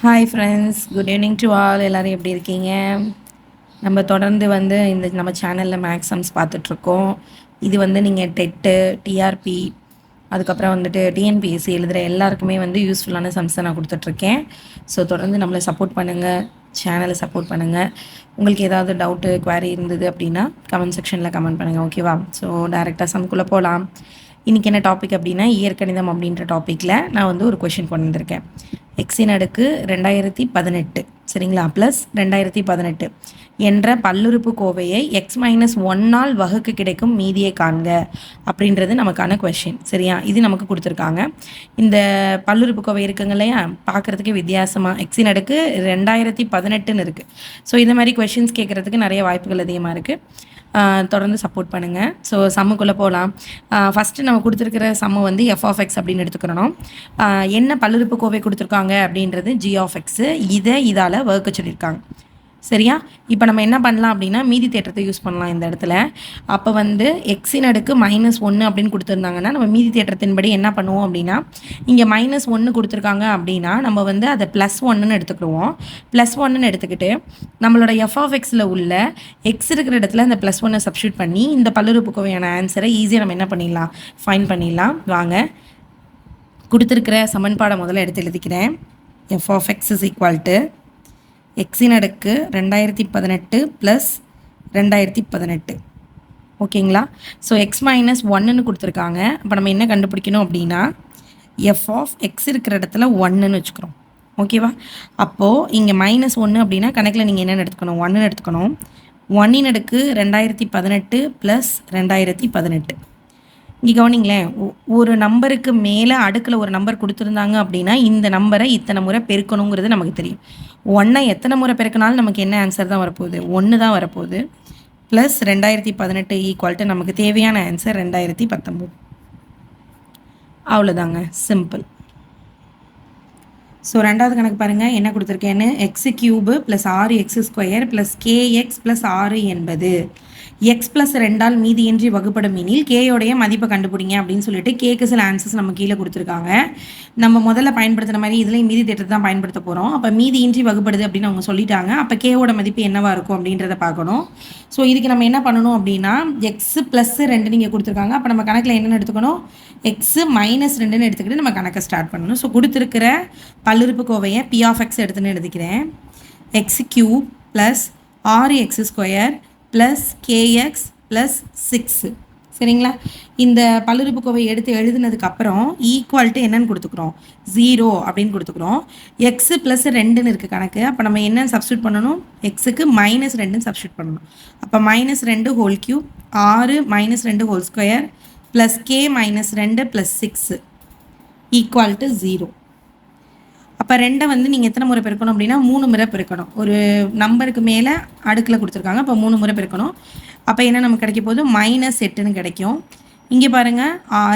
Hi friends, good evening to all. எல்லோரும் எப்படி இருக்கீங்க? நம்ம தொடர்ந்து நம்ம சேனலில் மேக்ஸ் சம்ஸ் பார்த்துட்ருக்கோம். இது நீங்கள் டெட்டு, டிஆர்பி, அதுக்கப்புறம் டிஎன்பிஎஸ்சி எழுதுகிற எல்லாருக்குமே யூஸ்ஃபுல்லான சம்ஸை நான் கொடுத்துட்ருக்கேன். ஸோ தொடர்ந்து நம்மளை சப்போர்ட் பண்ணுங்கள், சேனலை சப்போர்ட் பண்ணுங்கள். உங்களுக்கு ஏதாவது டவுட்டு, குவாரி இருந்தது அப்படின்னா கமெண்ட் செக்ஷனில் கமெண்ட் பண்ணுங்கள், ஓகேவா? ஸோ டைரெக்டாக சம்குள்ளே போகலாம். இன்றைக்கி என்ன டாபிக் அப்படின்னா, இயற்கணிதம் அப்படின்ற டாப்பிக்கில் நான் ஒரு கொஷின் கொண்டு வந்திருக்கேன். எக்ஸின் அடுக்கு 2018 சரிங்களா, ப்ளஸ் 2018 என்ற பல்லுறுப்பு கோவையை x-1ஆல் வகுக்க கிடைக்கும் மீதியை காண்க அப்படின்றது நமக்கான கொஷின். சரியா, இது நமக்கு கொடுத்துருக்காங்க. இந்த பல்லுறுப்பு கோவை இருக்குங்க இல்லையா, பார்க்குறதுக்கு வித்தியாசமாக எக்ஸின் அடுக்கு 2018ன்னு இருக்குது. ஸோ இந்த மாதிரி கொஷின்ஸ் கேட்குறதுக்கு நிறைய வாய்ப்புகள் அதிகமாக இருக்குது. தொடர்ந்து சப்போர்ட் பண்ணுங்கள். ஸோ சம்முக்குள்ளே போகலாம். ஃபஸ்ட்டு நம்ம கொடுத்துருக்கிற சம்மு f(x) அப்படின்னு எடுத்துக்கிறோம். என்ன பல்லுறுப்பு கோவை கொடுத்துருக்காங்க அப்படின்றது g(x). இதால் வகுக்க சொல்லியிருக்காங்க. சரியா, இப்போ நம்ம என்ன பண்ணலாம் அப்படின்னா மீதி தேற்றத்தை யூஸ் பண்ணலாம் இந்த இடத்துல. அப்போ எக்ஸின் அடுக்கு -1 அப்படின்னு கொடுத்துருந்தாங்கன்னா நம்ம மீதி தேற்றத்தின்படி என்ன பண்ணுவோம் அப்படின்னா, இங்கே -1 கொடுத்துருக்காங்க அப்படின்னா நம்ம அதை +1ன்னு எடுத்துக்கிடுவோம். +1ன்னு எடுத்துக்கிட்டு நம்மளோட f(x)ல் உள்ள எக்ஸ் இருக்கிற இடத்துல இந்த +1 சப்ஸ்டியூட் பண்ணி இந்த பல்லுறுப்புக்கோவையான ஆன்சரை ஈஸியாக நம்ம என்ன பண்ணிடலாம், ஃபைண்ட் பண்ணிடலாம். வாங்க, கொடுத்துருக்கிற சமன்பாடை முதல்ல எடுத்து எழுதிக்கிறேன். f(x) = எக்ஸின் அடுக்கு 2018 ப்ளஸ் 2018. ஓகேங்களா? ஸோ x-1ன்னு கொடுத்துருக்காங்க. அப்போ நம்ம என்ன கண்டுபிடிக்கணும் அப்படின்னா, f(x) இருக்கிற இடத்துல 1ன்னு வச்சுக்கிறோம். ஓகேவா? அப்போது இங்கே -1 அப்படின்னா கணக்கில் நீங்கள் என்னென்னு எடுத்துக்கணும், 1ன்னு எடுத்துக்கணும். 1 அடுக்கு 2018 ப்ளஸ் 2018. இங்கே கவனிங்களேன், ஒரு நம்பருக்கு மேலே அடுக்கில் ஒரு நம்பர் கொடுத்துருந்தாங்க அப்படின்னா இந்த நம்பரை இத்தனை முறை பெருக்கணுங்கிறது நமக்கு தெரியும். 1 எத்தனை முறை பெருக்கினாலும் நமக்கு என்ன ஆன்சர் தான் வரப்போகுது, 1 தான் வரப்போகுது. ப்ளஸ் 2018 ஈக்குவல் நமக்கு தேவையான ஆன்சர் 2019. அவ்வளோதாங்க, சிம்பிள். ஸோ ரெண்டாவது கணக்கு பாருங்கள் என்ன கொடுத்துருக்கேன்னு. x³ + 6x² + kx + 6 என்பது x+2ஆல் மீதியின்றி வகுப்படும் எனில் கேயோடைய மதிப்பை கண்டுபிடிங்க அப்படின்னு சொல்லிட்டு கேக்கு சில ஆன்சர்ஸ் நம்ம கீழே கொடுத்துருக்காங்க. நம்ம முதல்ல பயன்படுத்துகிற மாதிரி இதுலேயும் மீதி தேற்றத்தை தான் பயன்படுத்த போகிறோம். அப்போ மீதியின்றி வகுப்படுது அப்படின்னு அவங்க சொல்லிட்டாங்க. அப்போ கேயோட மதிப்பு என்னவாக இருக்கும் அப்படின்றத பார்க்கணும். ஸோ இதுக்கு நம்ம என்ன பண்ணணும் அப்படின்னா, x+2 நீங்கள் கொடுத்துருக்காங்க. அப்போ நம்ம கணக்கில் என்னென்னு எடுத்துக்கணும், x-2ன்னு எடுத்துக்கிட்டு நம்ம கணக்கை ஸ்டார்ட் பண்ணணும். ஸோ கொடுத்துருக்கிற பல்லுறுப்புக்கோவையை p(x) எடுத்துன்னு எழுதிக்கிறேன். x³ + 6x² + kx + 6. சரிங்களா, இந்த பல்லுறுப்புக்கோவை எடுத்து எழுதுனதுக்கப்புறம் ஈக்குவல்ட்டு என்னன்னு கொடுத்துக்கிறோம், 0 அப்படின்னு கொடுத்துக்கிறோம். x+2ன்னு இருக்குது கணக்கு. அப்போ நம்ம என்னன்னு சப்ஸ்டியூட் பண்ணணும், எக்ஸுக்கு -2ன்னு சப்ஸ்டியூட் பண்ணணும். அப்போ -2 whole cube 6 -2 whole square plus k -2 + 6 equal to 0. அப்போ 2 நீங்கள் எத்தனை முறை பெருக்கணும் அப்படின்னா 3 முறை பெருக்கணும். ஒரு நம்பருக்கு மேலே அடுக்கில் கொடுத்துருக்காங்க, அப்போ 3 முறை பெருக்கணும். அப்போ என்ன நமக்கு கிடைக்க போகுது, -8ன்னு கிடைக்கும். இங்கே பாருங்கள்,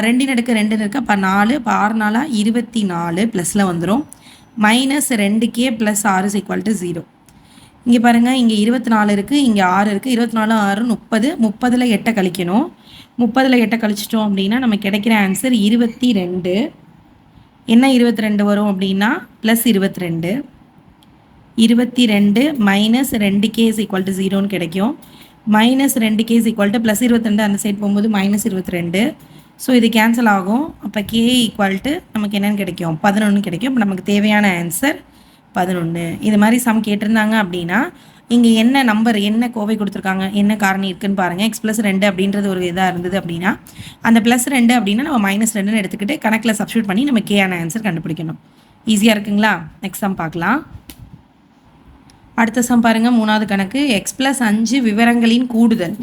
2 அடுக்கு 2ன்னு இருக்குது. அப்போ 4, இப்போ 6 4 24 ப்ளஸில் வந்துடும். -2k + 6 = 0. இங்கே பாருங்கள், இங்கே 24 இருக்குது, இங்கே 6 இருக்குது. 24 6 30. 30ல் 8 கழிக்கணும். 30ல் 8 கழிச்சிட்டோம் அப்படின்னா நமக்கு கிடைக்கிற ஆன்சர் 22. என்ன 22 வரும் அப்படின்னா +22. 22 -2k = 0ன்னு கிடைக்கும். -2k = +22 அந்த சைட் போகும்போது -22. ஸோ இது கேன்சல் ஆகும். அப்போ k = நமக்கு என்னென்னு கிடைக்கும், 11 கிடைக்கும். இப்போ நமக்கு தேவையான ஆன்சர் 11. இது மாதிரி சம் கேட்டிருந்தாங்க அப்படின்னா இங்கே என்ன நம்பர், என்ன கோவை கொடுத்துருக்காங்க, என்ன காரணி இருக்குன்னு பாருங்கள். x+2 அப்படின்றது ஒரு இதாக இருந்தது அப்படின்னா அந்த +2 அப்படின்னா நம்ம -2ன்னு எடுத்துக்கிட்டு கணக்கில் சப்ஸ்டியூட் பண்ணி நம்ம கேயான ஆன்சர் கண்டுபிடிக்கணும். ஈஸியாக இருக்குங்களா? நெக்ஸ்ட் சம் பார்க்கலாம். அடுத்த சம் பாருங்கள், மூணாவது கணக்கு. x+5 விவரங்களின் கூடுதல்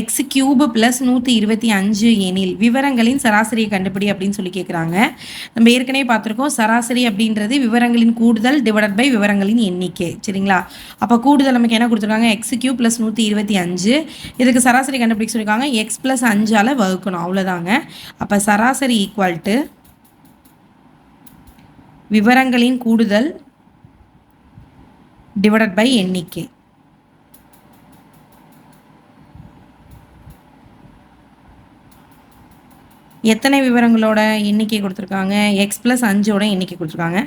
x³ + 125 எனில் விவரங்களின் சராசரியை கண்டுபிடி அப்படின்னு சொல்லி கேட்குறாங்க. நம்ம ஏற்கனவே பார்த்துருக்கோம், சராசரி அப்படின்றது விவரங்களின் கூடுதல் டிவைடட் பை விவரங்களின் எண்ணிக்கை. சரிங்களா, அப்போ கூடுதல் நமக்கு என்ன கொடுத்துருக்காங்க, x³ + 125. இதுக்கு சராசரி கண்டுபிடிக்க சொல்லியிருக்காங்க, x+5ஆல் வகுக்கணும், அவ்வளோதாங்க. அப்போ சராசரி ஈக்குவல்ட்டு விவரங்களின் கூடுதல் டிவைடட் பை எண்ணிக்கை. எத்தனை விவரங்களோட எண்ணிக்கை கொடுத்துருக்காங்க? எக்ஸ் ப்ளஸ் 5ஓட எண்ணிக்கை கொடுத்துருக்காங்க.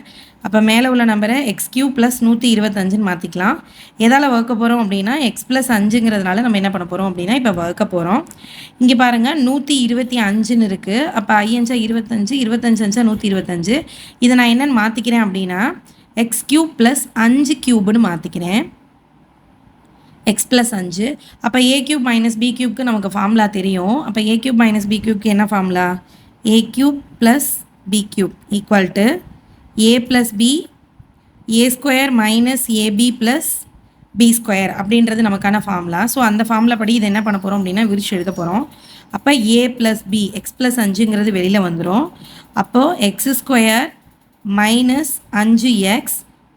அப்போ மேலே உள்ள நம்பரை எக்ஸ் கியூ ப்ளஸ் 125ன்னு மாற்றிக்கலாம். எதால் வகுக்க போகிறோம் அப்படின்னா எக்ஸ் ப்ளஸ் 5ங்கிறதுனால நம்ம என்ன பண்ண போகிறோம் அப்படின்னா இப்போ வகுக்க போகிறோம். இங்கே பாருங்கள் 125ன்னு இருக்குது. அப்போ 5 25, 25 125. இதை நான் என்னென்னு மாற்றிக்கிறேன் அப்படின்னா எக்ஸ் கியூ ப்ளஸ் 5 கியூப்னு மாற்றிக்கிறேன். X plus 5. அப்போ ஏ கியூப் மைனஸ் பி கியூப்க்கு நமக்கு ஃபார்முலா தெரியும். அப்போ ஏ கியூப் மைனஸ் பி கியூப்க்கு என்ன formula? A cube plus b cube equal to a plus b a square minus a b plus b square அப்படின்றது நமக்கான ஃபார்முலா. ஸோ அந்த ஃபார்முலா படி இது என்ன பண்ண போகிறோம் அப்படின்னா விரிச்சு எழுத போகிறோம். அப்போ ஏ ப்ளஸ் பி எக்ஸ் ப்ளஸ் 5ங்கிறது வெளியில் வந்துடும். அப்போது X square minus 5x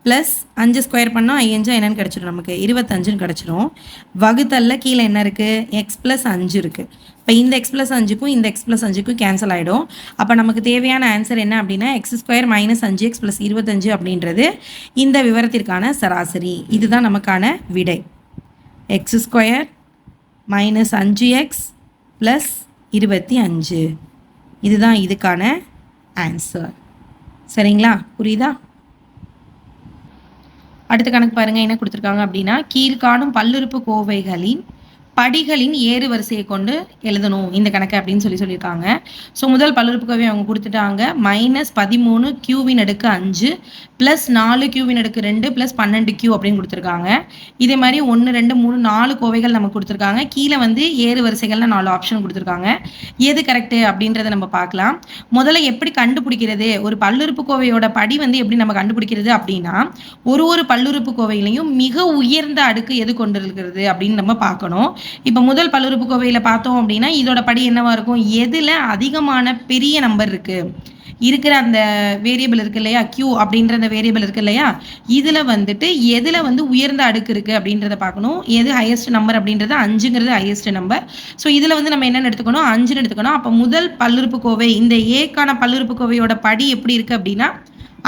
plus 5 square பண்ணால் 5 என்னென்னு கிடச்சிடும் நமக்கு 25ன்னு கிடச்சிடும். வகுத்தலில் கீழே என்ன இருக்குது? எக்ஸ் ப்ளஸ் 5 இருக்குது. இப்போ இந்த எக்ஸ் ப்ளஸ் 5க்கும் இந்த எக்ஸ் ப்ளஸ் 5க்கும் கேன்சல் ஆகிடும். அப்போ நமக்கு தேவையான ஆன்சர் என்ன அப்படின்னா X square minus 5x plus 25 அப்படின்றது இந்த விவரத்திற்கான சராசரி. இதுதான் நமக்கான விடை. X square minus 5x plus 25. இதுதான் இதுக்கான ஆன்சர். சரிங்களா? புரியுதா? அடுத்த கணக்கு பாருங்கள் என்ன கொடுத்துருக்காங்க அப்படின்னா கீழ்காணும் பல்லுறுப்புக்கோவைகளின் படிகளின் ஏறு வரிசையை கொண்டு எழுதணும் இந்த கணக்கு அப்படின்னு சொல்லியிருக்காங்க. ஸோ முதல் பல்லுறுப்புக்கோவை அவங்க கொடுத்துட்டாங்க. -13 கியூவின் அடுக்கு 5 ப்ளஸ் 4 கியூவின் அடுக்கு 2 ப்ளஸ் 12 கியூ அப்படின்னு கொடுத்துருக்காங்க. இதே மாதிரி 1 2 3 4 கோவைகள் நமக்கு கொடுத்துருக்காங்க. கீழே வந்து ஏறு வரிசைகள்னு 4 ஆப்ஷன் கொடுத்துருக்காங்க. எது கரெக்டு அப்படின்றத நம்ம பார்க்கலாம். முதல்ல எப்படி கண்டுபிடிக்கிறது? ஒரு பல்லுறுப்புக்கோவையோட படி வந்து எப்படி நம்ம கண்டுபிடிக்கிறது அப்படின்னா ஒரு பல்லுறுப்புக்கோவையிலையும் மிக உயர்ந்த அடுக்கு எது கொண்டிருக்கிறது அப்படின்னு நம்ம பார்க்கணும். இப்போ முதல் பல்லுறுப்புக்கோவையில் பார்த்தோம் அப்படின்னா இதோட படி என்னவா இருக்கும்? எதில் அதிகமான பெரிய நம்பர் இருக்கிற அந்த வேரியபிள் இருக்கு இல்லையா, கியூ அப்படின்ற அந்த வேரியபிள் இருக்கு இல்லையா, இதில் வந்துட்டு எதில் வந்து உயர்ந்த அடுக்கு இருக்குது அப்படின்றத பார்க்கணும். எது ஹையஸ்ட் நம்பர் அப்படின்றது 5ங்கிறது ஹையஸ்ட் நம்பர். ஸோ இதில் வந்து நம்ம என்னென்னு எடுத்துக்கணும்? 5ன்னு எடுத்துக்கணும். அப்போ முதல் பல்லுறுப்புக்கோவை இந்த ஏக்கான பல்லுறுப்புக்கோவையோட படி எப்படி இருக்குது அப்படின்னா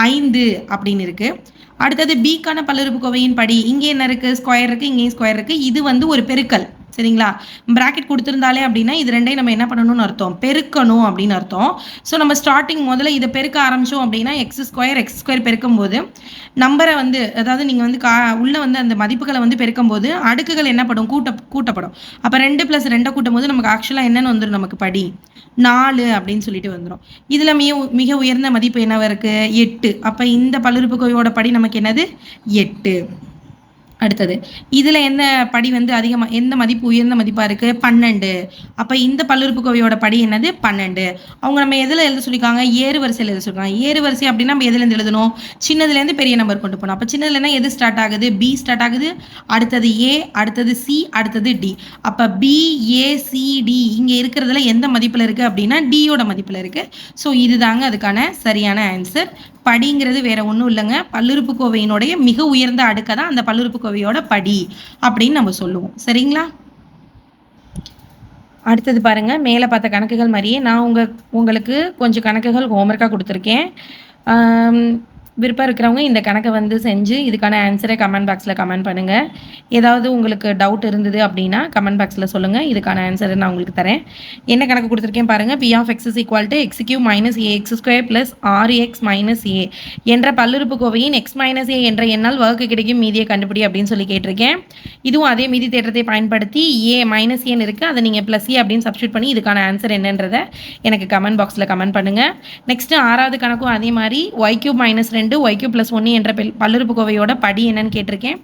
5 அப்படின்னு இருக்குது. அடுத்தது பிக்கான பல்லுறுப்புக்கோவையின் படி இங்கே என்ன இருக்குது? ஸ்கொயர் இருக்குது, இங்கேயும் ஸ்கொயர் இருக்குது. இது வந்து ஒரு பெருக்கல். சரிங்களா? பிராக்கெட் கொடுத்துருந்தாலே அப்படின்னா இது ரெண்டையும் நம்ம என்ன பண்ணணும்னு அர்த்தம்? பெருக்கணும் அப்படின்னு அர்த்தம். ஸோ நம்ம ஸ்டார்டிங் முதல்ல இதை பெருக்க ஆரம்பித்தோம் அப்படின்னா எக்ஸ் ஸ்கொயர் பெருக்கும் போது நம்பரை வந்து அதாவது நீங்கள் வந்து உள்ளே வந்து அந்த மதிப்புகளை வந்து பெருக்கும் போது அடுக்குகள் என்ன படும்? கூட்டப்படும். அப்போ 2 + 2 கூட்டும் போது நமக்கு ஆக்சுவலாக என்னென்னு வந்துடும்? நமக்கு படி 4 அப்படின்னு சொல்லிட்டு வந்துடும். இதில் மிக உயர்ந்த மதிப்பு என்னவா இருக்குது? 8. அப்போ இந்த பல்லுறுப்புக்கோவையோட படி நமக்கு என்னது? 8. அடுத்தது இதில் என்ன படி வந்து அதிகமாக எந்த மதிப்பு உயர்ந்த மதிப்பாக இருக்குது? 12. அப்போ இந்த பல்லுறுப்புக்கோவையோட படி என்னது? 12. அவங்க நம்ம எதில் எழுத சொல்லியிருக்காங்க? ஏறு வரிசையில் எழுத சொல்லியிருக்காங்க. ஏறு வரிசை அப்படின்னா நம்ம எதுலேருந்து எழுதணும்? சின்னதுலேருந்து பெரிய நம்பர் கொண்டு போகணும். அப்போ சின்னதுலேருந்து எது ஸ்டார்ட் ஆகுது? பி ஸ்டார்ட் ஆகுது. அடுத்தது ஏ, அடுத்தது சி, அடுத்தது டி. அப்போ பி ஏ சி டி இங்கே இருக்கிறதுல எந்த மதிப்பில் இருக்குது அப்படின்னா டியோட மதிப்பில் இருக்குது. ஸோ இதுதாங்க அதுக்கான சரியான ஆன்சர். படிங்கிறது வேற ஒன்றும் இல்லைங்க, பல்லுறுப்புக்கோவையினுடைய மிக உயர்ந்த அடுக்கை தான் அந்த பல்லுறுப்புக்கோவையோட படி அப்படின்னு நம்ம சொல்லுவோம். சரிங்களா? அடுத்தது பாருங்க, மேலே பார்த்த கணக்குகள் மாதிரியே நான் உங்களுக்கு கொஞ்சம் கணக்குகள் ஹோம்ஒர்க்காக கொடுத்துருக்கேன். விருப்பம் இருக்கிறவங்க இந்த கணக்கை வந்து செஞ்சு இதுக்கான ஆன்சரை கமெண்ட் பாக்ஸில் கமெண்ட் பண்ணுங்கள். ஏதாவது உங்களுக்கு டவுட் இருந்தது அப்படின்னா கமெண்ட் பாக்ஸில் சொல்லுங்கள். இதுக்கான ஆன்சரை நான் உங்களுக்கு தரேன். என்ன கணக்கு கொடுத்துருக்கேன் பாருங்கள். P of x is equal to x³ minus ax square plus 6x minus a என்ற பல்லுறுப்புக்கோவையின் x minus a என்ற எண்ணால் வகுக்க கிடைக்கும் மீதியை கண்டுபிடி அப்படின்னு சொல்லி கேட்டிருக்கேன். இதுவும் அதே மீதி தேற்றத்தை பயன்படுத்தி a minus a இருக்குது, அதை நீங்கள் +a அப்படின்னு சப்ஸ்டியூட் பண்ணி இதுக்கான ஆன்சர் என்னன்றதை எனக்கு கமெண்ட் பாக்ஸில் கமெண்ட் பண்ணுங்கள். நெக்ஸ்ட்டு 6வது கணக்கும் அதே மாதிரி y³ minus 2 y³ + 1 என்ற பல்லுறுப்புக்கோவையோட படி என்னன்னு கேட்டிருக்கேன்.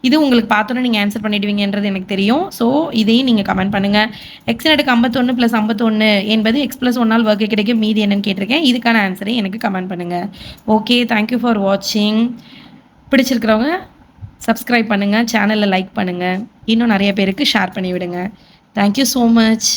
இது உங்களுக்கு பார்த்தோன்னே நீங்கள் ஆன்சர் பண்ணிடுவீங்கன்றது எனக்கு தெரியும். ஸோ இதையும் நீங்கள் கமெண்ட் பண்ணுங்கள். x அடுக்கு 51 + 51 என்பது x + 1ஆல் வகுக்க கிடைக்கும் மீதி என்னன்னு கேட்டிருக்கேன். இதுக்கான ஆன்சரை எனக்கு கமெண்ட் பண்ணுங்கள். ஓகே, தேங்க்யூ ஃபார் வாட்சிங். பிடிச்சிருக்கிறவங்க சப்ஸ்கிரைப் பண்ணுங்கள், சேனலில் லைக் பண்ணுங்கள், இன்னும் நிறைய பேருக்கு ஷேர் பண்ணி விடுங்க. Thank you so much.